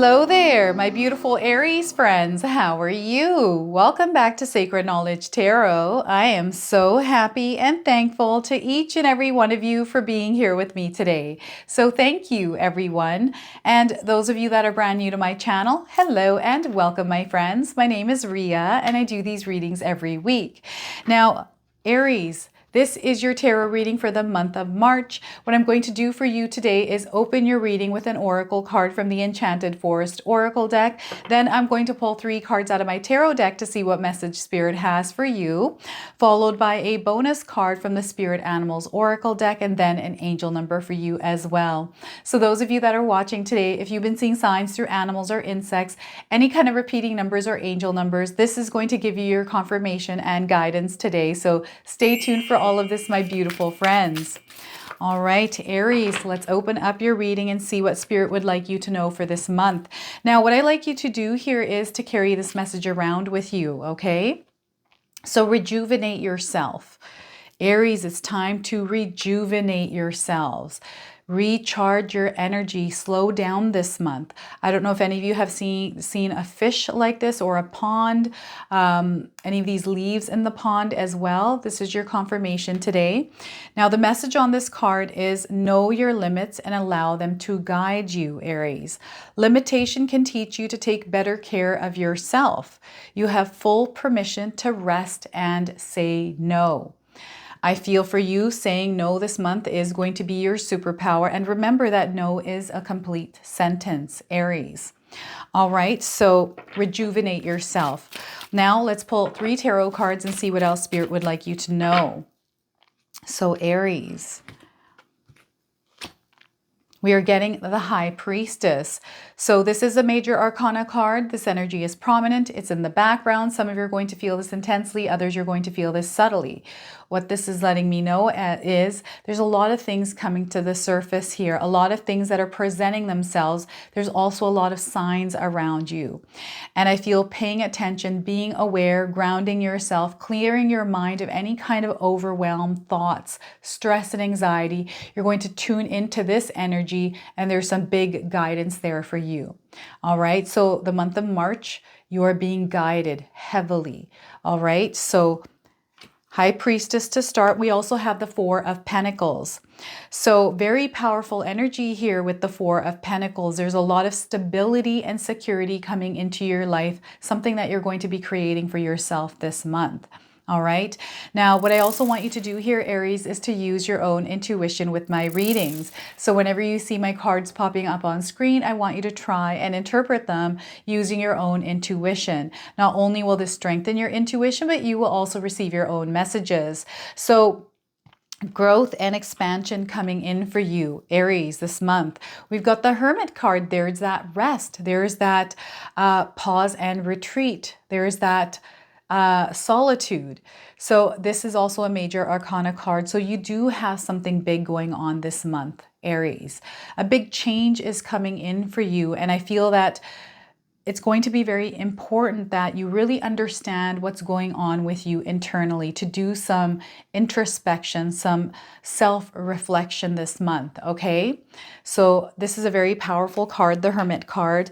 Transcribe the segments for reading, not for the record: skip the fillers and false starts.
Hello there, my beautiful Aries friends. How are you? Welcome back to Sacred Knowledge Tarot. I am so happy and thankful to each and every one of you for being here with me today. So thank you, everyone. And those of you that are brand new to my channel, hello and welcome, my friends. My name is Ria and I do these readings every week. Now, Aries, this is your tarot reading for the month of March. What I'm going to do for you today is open your reading with an oracle card from the Enchanted Forest Oracle deck. Then I'm going to pull 3 cards out of my tarot deck to see what message Spirit has for you, followed by a bonus card from the Spirit Animals Oracle deck, and then an angel number for you as well. So those of you that are watching today, if you've been seeing signs through animals or insects, any kind of repeating numbers or angel numbers, this is going to give you your confirmation and guidance today. So stay tuned for all of this, my beautiful friends. All right, Aries, let's open up your reading and see what Spirit would like you to know for this month. Now, what I like you to do here is to carry this message around with you, okay? So rejuvenate yourself. Aries, it's time to rejuvenate yourselves. Recharge your energy. Slow down this month. I don't know if any of you have seen a fish like this or a pond, any of these leaves in the pond as well. This is your confirmation today. Now, the message on this card is know your limits and allow them to guide you, Aries. Limitation can teach you to take better care of yourself. You have full permission to rest and say no. I feel for you, saying no this month is going to be your superpower. And remember that no is a complete sentence, Aries. All right, so rejuvenate yourself. Now let's pull 3 tarot cards and see what else Spirit would like you to know. So Aries, we are getting the High Priestess. So this is a major arcana card. This energy is prominent. It's in the background. Some of you are going to feel this intensely. Others, you're going to feel this subtly. What this is letting me know is there's a lot of things coming to the surface here. A lot of things that are presenting themselves. There's also a lot of signs around you. And I feel paying attention, being aware, grounding yourself, clearing your mind of any kind of overwhelmed thoughts, stress and anxiety. You're going to tune into this energy and there's some big guidance there for you. All right. So the month of March, you are being guided heavily. All right. So High Priestess to start. We also have the 4 of Pentacles. So very powerful energy here with the 4 of Pentacles. There's a lot of stability and security coming into your life, something that you're going to be creating for yourself this month. All right. Now, what I also want you to do here, Aries, is to use your own intuition with my readings. So whenever you see my cards popping up on screen, I want you to try and interpret them using your own intuition. Not only will this strengthen your intuition, but you will also receive your own messages. So growth and expansion coming in for you, Aries, this month. We've got the Hermit card. There's that rest. There's that pause and retreat. There's that solitude. So this is also a major arcana card. So you do have something big going on this month, Aries. A big change is coming in for you. And I feel that it's going to be very important that you really understand what's going on with you internally, to do some introspection, some self-reflection this month, okay? So this is a very powerful card, the Hermit card.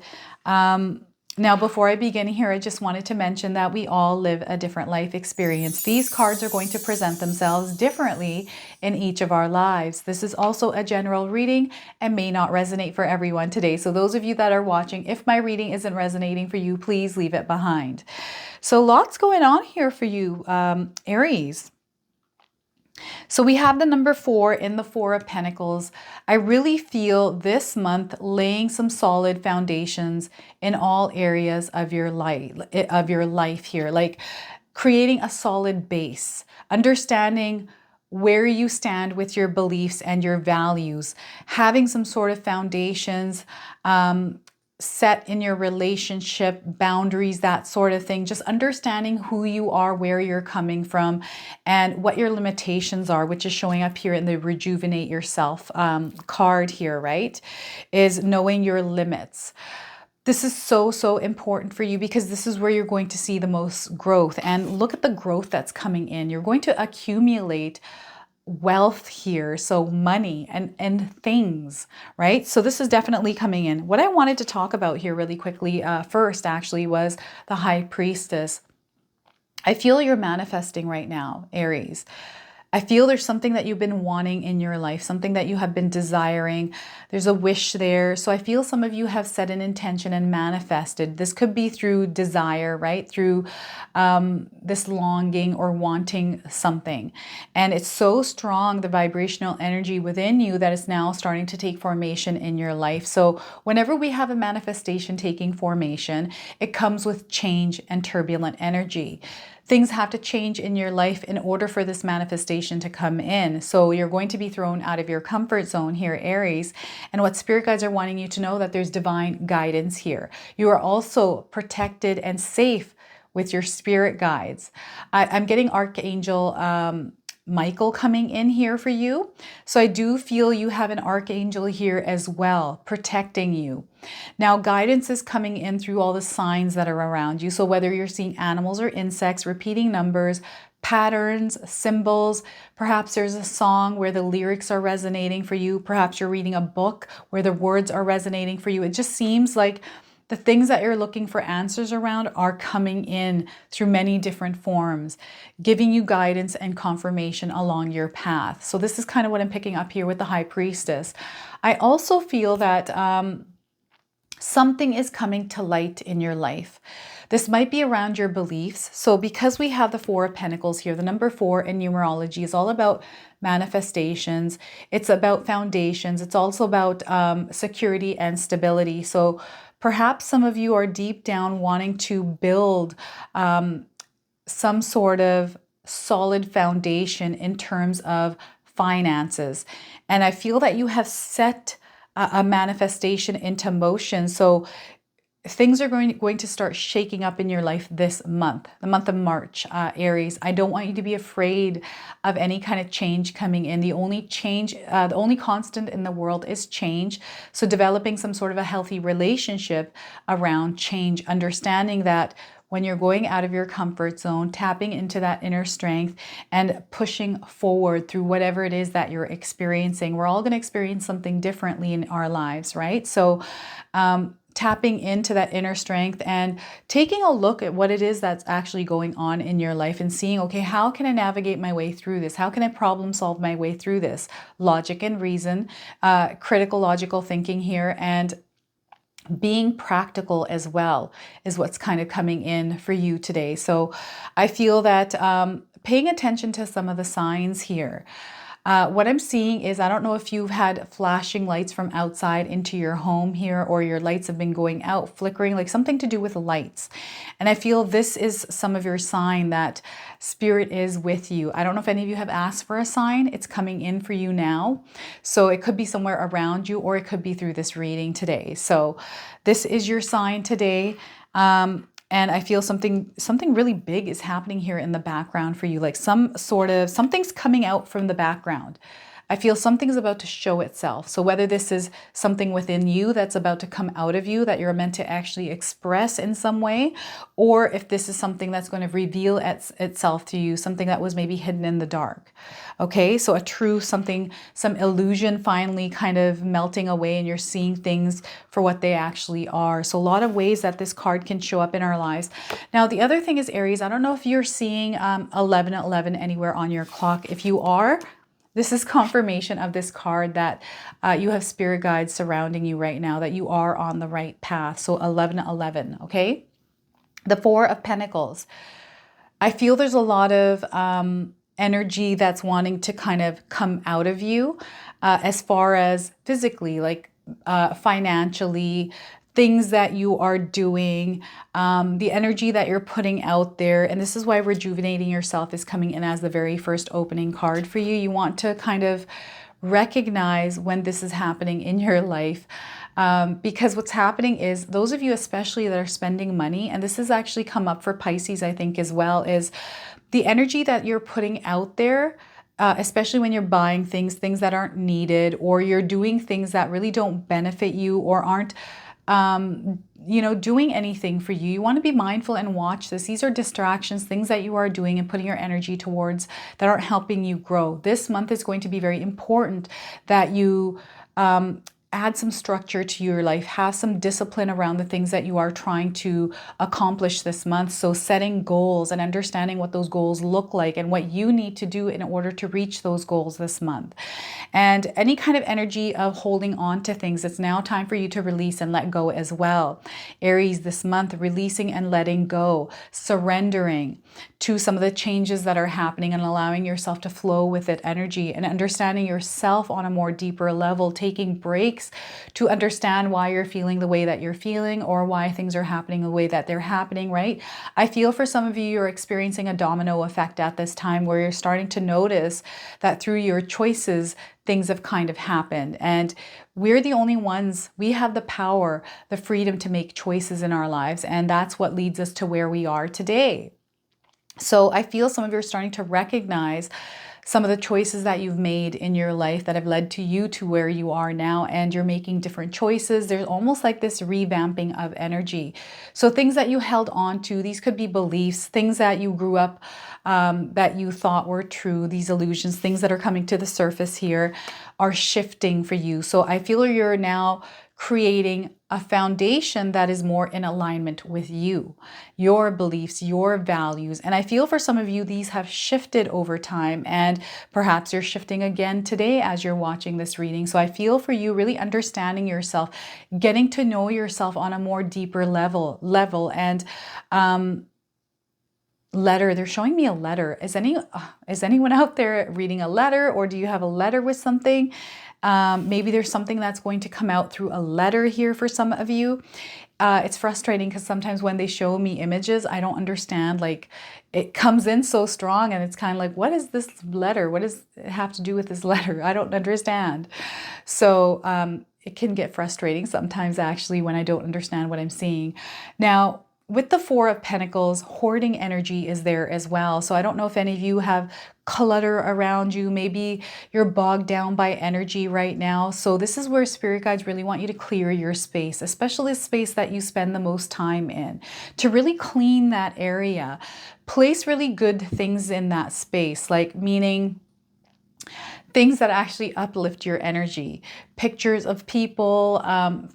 Now, before I begin here, I just wanted to mention that we all live a different life experience. These cards are going to present themselves differently in each of our lives. This is also a general reading and may not resonate for everyone today. So those of you that are watching, if my reading isn't resonating for you, please leave it behind. So lots going on here for you, Aries. So we have the number 4 in the 4 of Pentacles. I really feel this month laying some solid foundations in all areas of your life here, like creating a solid base, understanding where you stand with your beliefs and your values, having some sort of foundations, set in your relationship, boundaries, that sort of thing. Just understanding who you are, where you're coming from, and what your limitations are, which is showing up here in the Rejuvenate Yourself card here, right? Is knowing your limits. This is so, so important for you because this is where you're going to see the most growth. And look at the growth that's coming in. You're going to accumulate wealth here, so money and things, right? So this is definitely coming in. What I wanted to talk about here really quickly first actually was the High Priestess. I feel you're manifesting right now, Aries. I feel there's something that you've been wanting in your life, something that you have been desiring. There's a wish there. So I feel some of you have set an intention and manifested. This could be through desire, right? Through this longing or wanting something. And it's so strong, the vibrational energy within you, that it's now starting to take formation in your life. So whenever we have a manifestation taking formation, it comes with change and turbulent energy. Things have to change in your life in order for this manifestation to come in. So you're going to be thrown out of your comfort zone here, Aries. And what spirit guides are wanting you to know, that there's divine guidance here. You are also protected and safe with your spirit guides. I'm getting Archangel Michael coming in here for you. So I do feel you have an archangel here as well, protecting you. Now, guidance is coming in through all the signs that are around you. So whether you're seeing animals or insects, repeating numbers, patterns, symbols, perhaps there's a song where the lyrics are resonating for you. Perhaps you're reading a book where the words are resonating for you. It just seems like the things that you're looking for answers around are coming in through many different forms, giving you guidance and confirmation along your path. So this is kind of what I'm picking up here with the High Priestess. I also feel that something is coming to light in your life. This might be around your beliefs. So because we have the Four of Pentacles here, the number 4 in numerology is all about manifestations. It's about foundations. It's also about security and stability. So perhaps some of you are deep down wanting to build some sort of solid foundation in terms of finances. And I feel that you have set a manifestation into motion. So things are going to start shaking up in your life this month, the month of March, Aries. I don't want you to be afraid of any kind of change coming in. The only change, the only constant in the world is change. So developing some sort of a healthy relationship around change, understanding that when you're going out of your comfort zone, tapping into that inner strength and pushing forward through whatever it is that you're experiencing. We're all going to experience something differently in our lives, right? So, tapping into that inner strength and taking a look at what it is that's actually going on in your life and seeing, okay, how can I navigate my way through this? How can I problem solve my way through this? Logic and reason, critical logical thinking here, and being practical as well is what's kind of coming in for you today. So I feel that paying attention to some of the signs here. What I'm seeing is, I don't know if you've had flashing lights from outside into your home here, or your lights have been going out, flickering, like something to do with lights. And I feel this is some of your sign that spirit is with you. I don't know if any of you have asked for a sign. It's coming in for you now. So it could be somewhere around you, or it could be through this reading today. So this is your sign today. And I feel something really big is happening here in the background for you, like something's coming out from the background. I feel something's about to show itself. So whether this is something within you that's about to come out of you that you're meant to actually express in some way, or if this is something that's going to reveal itself to you, something that was maybe hidden in the dark. Okay, so a true something, some illusion finally kind of melting away, and you're seeing things for what they actually are. So a lot of ways that this card can show up in our lives. Now, the other thing is, Aries, I don't know if you're seeing 1111 anywhere on your clock. If you are, this is confirmation of this card that you have spirit guides surrounding you right now, that you are on the right path. So 1111, okay? The Four of Pentacles. I feel there's a lot of energy that's wanting to kind of come out of you as far as physically, like financially, things that you are doing, the energy that you're putting out there. And this is why rejuvenating yourself is coming in as the very first opening card for you. You want to kind of recognize when this is happening in your life. Because what's happening is, those of you especially that are spending money, and this has actually come up for Pisces, I think, as well, is the energy that you're putting out there, especially when you're buying things that aren't needed, or you're doing things that really don't benefit you or aren't doing anything for you. You want to be mindful and watch this. These are distractions, things that you are doing and putting your energy towards that aren't helping you grow. This month is going to be very important that you add some structure to your life, have some discipline around the things that you are trying to accomplish this month. So setting goals and understanding what those goals look like and what you need to do in order to reach those goals this month. And any kind of energy of holding on to things, it's now time for you to release and let go as well. Aries, this month, releasing and letting go, surrendering to some of the changes that are happening and allowing yourself to flow with it energy and understanding yourself on a more deeper level, taking breaks to understand why you're feeling the way that you're feeling or why things are happening the way that they're happening, right? I feel for some of you, you're experiencing a domino effect at this time where you're starting to notice that through your choices, things have kind of happened. And we're the only ones, we have the power, the freedom to make choices in our lives. And that's what leads us to where we are today. So I feel some of you are starting to recognize some of the choices that you've made in your life that have led to you to where you are now, and you're making different choices. There's almost like this revamping of energy. So things that you held on to, these could be beliefs, things that you grew up that you thought were true, these illusions, things that are coming to the surface here are shifting for you. So I feel you're now creating a foundation that is more in alignment with you, your beliefs, your values. And I feel for some of you, these have shifted over time, and perhaps you're shifting again today as you're watching this reading. So I feel for you really understanding yourself, getting to know yourself on a more deeper level. And letter, they're showing me a letter. Is anyone out there reading a letter, or do you have a letter with something? Maybe there's something that's going to come out through a letter here for some of you. It's frustrating because sometimes when they show me images, I don't understand. Like, it comes in so strong and it's kind of like, what is this letter? What does it have to do with this letter? I don't understand. So it can get frustrating sometimes, actually, when I don't understand what I'm seeing. Now, with the Four of Pentacles, hoarding energy is there as well. So I don't know if any of you have clutter around you. Maybe you're bogged down by energy right now. So this is where spirit guides really want you to clear your space, especially the space that you spend the most time in, to really clean that area. Place really good things in that space, like meaning things that actually uplift your energy, pictures of people,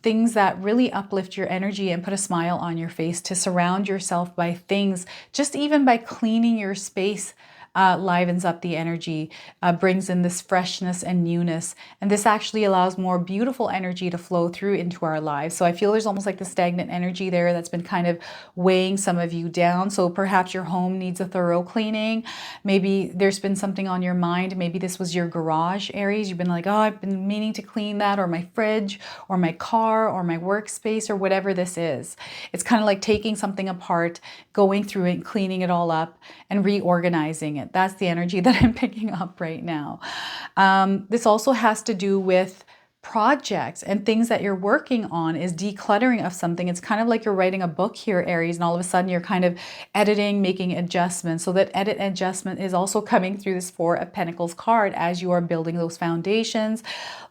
things that really uplift your energy and put a smile on your face, to surround yourself by things, just even by cleaning your space, livens up the energy, brings in this freshness and newness. And this actually allows more beautiful energy to flow through into our lives. So I feel there's almost like the stagnant energy there that's been kind of weighing some of you down. So perhaps your home needs a thorough cleaning. Maybe there's been something on your mind. Maybe this was your garage, Aries. You've been like, oh, I've been meaning to clean that, or my fridge, or my car, or my workspace, or whatever this is. It's kind of like taking something apart, going through it, cleaning it all up, and reorganizing it. That's the energy that I'm picking up right now. This also has to do with projects and things that you're working on, is decluttering of something. It's kind of like you're writing a book here, Aries, and all of a sudden you're kind of editing, making adjustments. So that edit adjustment is also coming through this Four of Pentacles card as you are building those foundations,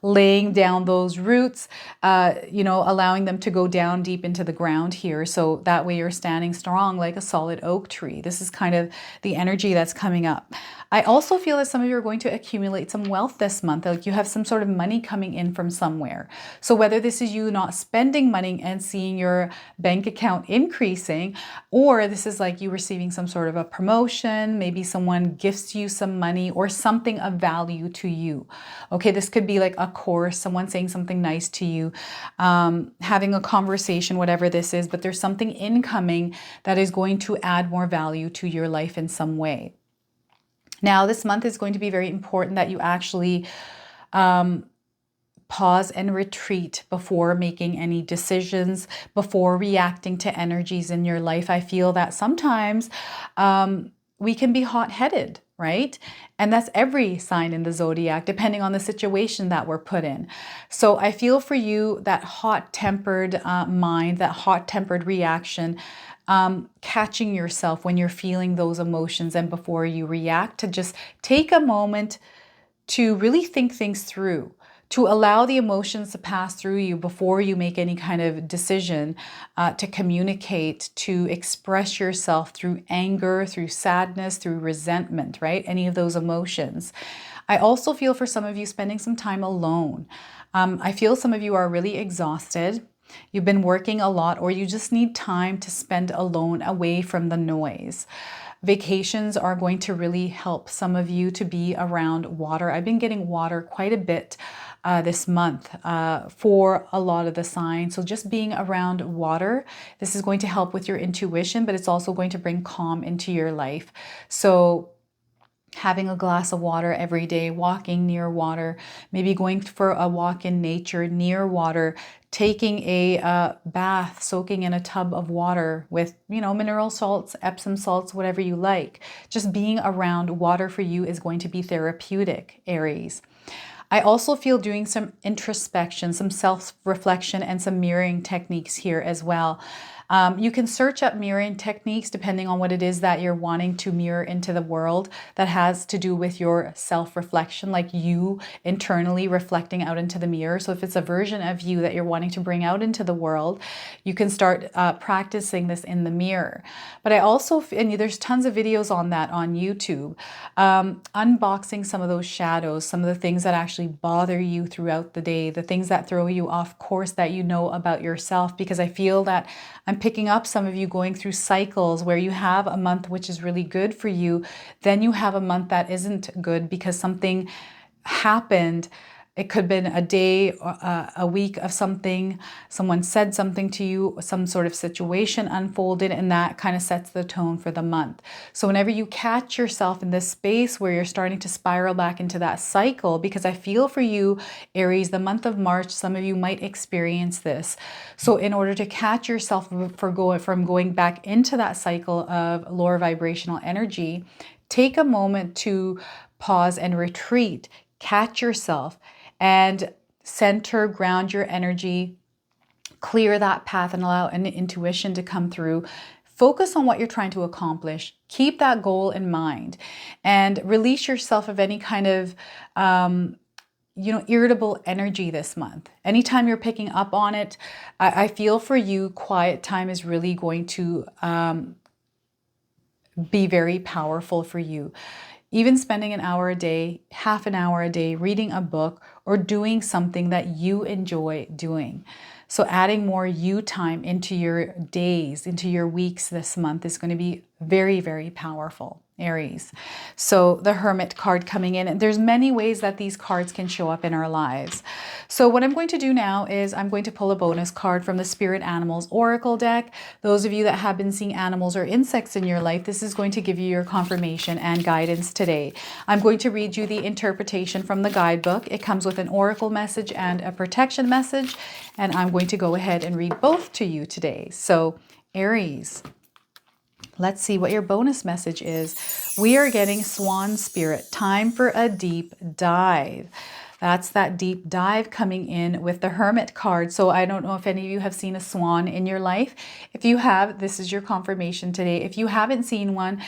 laying down those roots, allowing them to go down deep into the ground here. So that way you're standing strong like a solid oak tree. This is kind of the energy that's coming up. I also feel that some of you are going to accumulate some wealth this month. Like you have some sort of money coming in from somewhere. So whether this is you not spending money and seeing your bank account increasing, or this is like you receiving some sort of a promotion, maybe someone gifts you some money or something of value to you. Okay, this could be like a course, someone saying something nice to you, having a conversation, whatever this is, but there's something incoming that is going to add more value to your life in some way. Now, this month is going to be very important that you actually pause and retreat before making any decisions, before reacting to energies in your life. I feel that sometimes we can be hot-headed, right? And that's every sign in the zodiac, depending on the situation that we're put in. So I feel for you that hot-tempered mind, that hot-tempered reaction, catching yourself when you're feeling those emotions and before you react, to just take a moment to really think things through, to allow the emotions to pass through you before you make any kind of decision, to communicate, to express yourself through anger, through sadness, through resentment, right? Any of those emotions. I also feel for some of you spending some time alone. I feel some of you are really exhausted. You've been working a lot, or you just need time to spend alone away from the noise. Vacations are going to really help some of you to be around water. I've been getting water quite a bit this month for a lot of the signs. So just being around water, this is going to help with your intuition, but it's also going to bring calm into your life. So having a glass of water every day, walking near water, maybe going for a walk in nature near water, taking a bath, soaking in a tub of water with, mineral salts, Epsom salts, whatever you like. Just being around water for you is going to be therapeutic, Aries. I also feel doing some introspection, some self-reflection, and some mirroring techniques here as well. You can search up mirroring techniques depending on what it is that you're wanting to mirror into the world that has to do with your self-reflection, like you internally reflecting out into the mirror. So if it's a version of you that you're wanting to bring out into the world, you can start practicing this in the mirror. But I also, and there's tons of videos on that on YouTube, unboxing some of those shadows, some of the things that actually bother you throughout the day, the things that throw you off course that you know about yourself, because I feel that I'm picking up some of you going through cycles where you have a month which is really good for you, then you have a month that isn't good because something happened. It could have been a day, a week of something, someone said something to you, some sort of situation unfolded, and that kind of sets the tone for the month. So whenever you catch yourself in this space where you're starting to spiral back into that cycle, because I feel for you, Aries, the month of March, some of you might experience this. So in order to catch yourself from going back into that cycle of lower vibrational energy, take a moment to pause and retreat, catch yourself, and center, ground your energy, clear that path and allow an intuition to come through. Focus on what you're trying to accomplish. Keep that goal in mind and release yourself of any kind of irritable energy this month. Anytime you're picking up on it, I feel for you, quiet time is really going to be very powerful for you. Even spending an hour a day, half an hour a day, reading a book or doing something that you enjoy doing. So adding more you time into your days, into your weeks this month is going to be very, very powerful, Aries. So the Hermit card coming in, and there's many ways that these cards can show up in our lives. So what I'm going to do now is I'm going to pull a bonus card from the Spirit Animals Oracle deck. Those of you that have been seeing animals or insects in your life, this is going to give you your confirmation and guidance today. I'm going to read you the interpretation from the guidebook. It comes with an oracle message and a protection message, and I'm going to go ahead and read both to you today. So Aries, let's see what your bonus message is. We are getting Swan Spirit. Time for a deep dive. That's that deep dive coming in with the Hermit card. So I don't know if any of you have seen a swan in your life. If you have, this is your confirmation today. If you haven't seen one,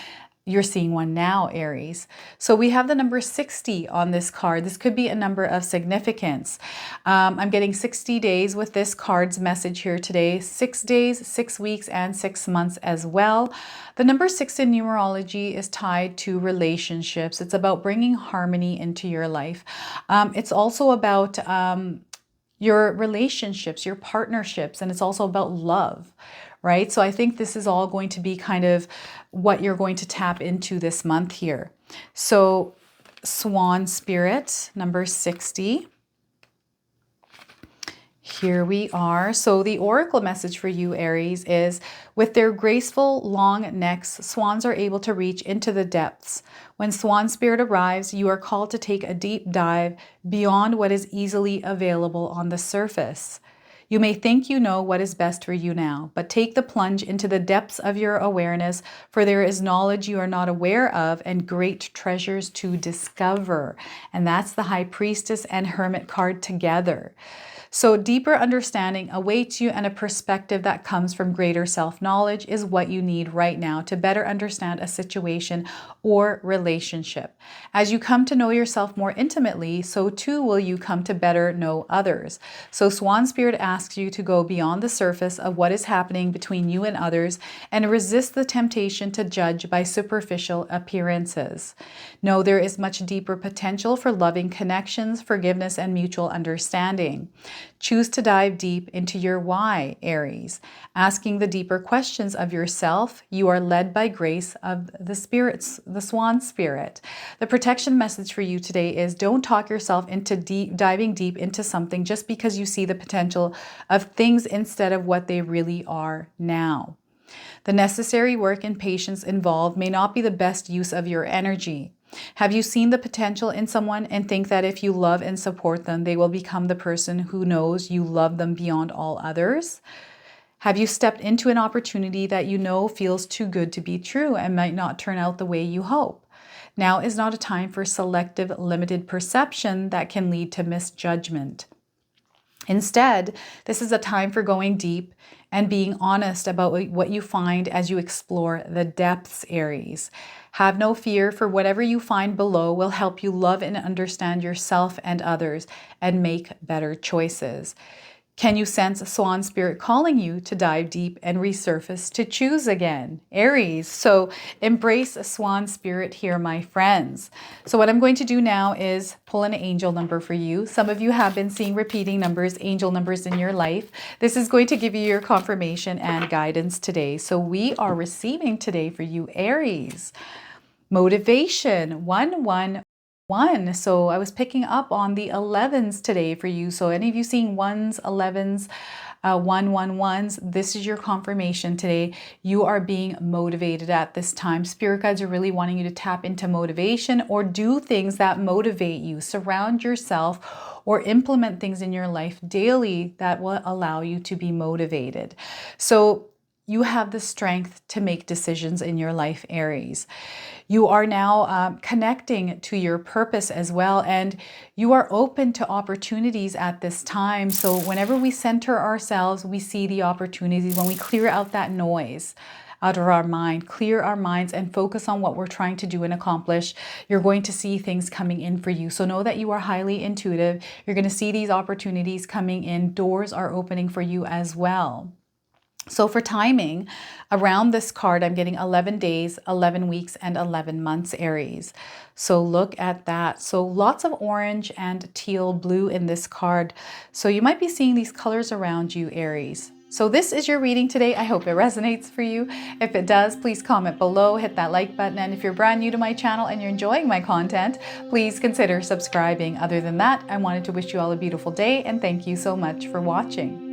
you're seeing one now, Aries. So we have the number 60 on this card. This could be a number of significance. I'm getting 60 days with this card's message here today. 6 days, 6 weeks, and 6 months as well. The number 6 in numerology is tied to relationships. It's about bringing harmony into your life. It's also about your relationships, your partnerships, and it's also about love, right? So I think this is all going to be kind of what you're going to tap into this month here. So Swan Spirit, number 60. Here we are. So the oracle message for you, Aries, is with their graceful long necks, swans are able to reach into the depths. When Swan Spirit arrives, you are called to take a deep dive beyond what is easily available on the surface. You may think you know what is best for you now, but take the plunge into the depths of your awareness, for there is knowledge you are not aware of and great treasures to discover. And that's the High Priestess and Hermit card together. So deeper understanding awaits you, and a perspective that comes from greater self-knowledge is what you need right now to better understand a situation or relationship. As you come to know yourself more intimately, so too will you come to better know others. So Swan Spirit asks you to go beyond the surface of what is happening between you and others and resist the temptation to judge by superficial appearances. Know there is much deeper potential for loving connections, forgiveness, and mutual understanding. Choose to dive deep into your why, Aries. Asking the deeper questions of yourself, you are led by grace of the spirits, the Swan Spirit. The protection message for you today is don't talk yourself into diving deep into something just because you see the potential of things instead of what they really are now. The necessary work and patience involved may not be the best use of your energy. Have you seen the potential in someone and think that if you love and support them, they will become the person who knows you love them beyond all others? Have you stepped into an opportunity that you know feels too good to be true and might not turn out the way you hope? Now is not a time for selective, limited perception that can lead to misjudgment. Instead, this is a time for going deep and being honest about what you find as you explore the depths, Aries. Have no fear, for whatever you find below will help you love and understand yourself and others and make better choices. Can you sense Swan Spirit calling you to dive deep and resurface, to choose again? Aries, so embrace Swan Spirit here, my friends. So what I'm going to do now is pull an angel number for you. Some of you have been seeing repeating numbers, angel numbers in your life. This is going to give you your confirmation and guidance today. So we are receiving today for you, Aries, motivation 111. So I was picking up on the 11s today for you. So any of you seeing 1s, 11s, 111s, this is your confirmation today. You are being motivated at this time. Spirit guides are really wanting you to tap into motivation or do things that motivate you. Surround yourself or implement things in your life daily that will allow you to be motivated. So you have the strength to make decisions in your life, Aries. You are now connecting to your purpose as well, and you are open to opportunities at this time. So whenever we center ourselves, we see the opportunities. When we clear out that noise out of our mind, clear our minds and focus on what we're trying to do and accomplish, you're going to see things coming in for you. So know that you are highly intuitive. You're going to see these opportunities coming in. Doors are opening for you as well. So for timing, around this card, I'm getting 11 days, 11 weeks, and 11 months, Aries. So look at that. So lots of orange and teal blue in this card. So you might be seeing these colors around you, Aries. So this is your reading today. I hope it resonates for you. If it does, please comment below, hit that like button. And if you're brand new to my channel and you're enjoying my content, please consider subscribing. Other than that, I wanted to wish you all a beautiful day and thank you so much for watching.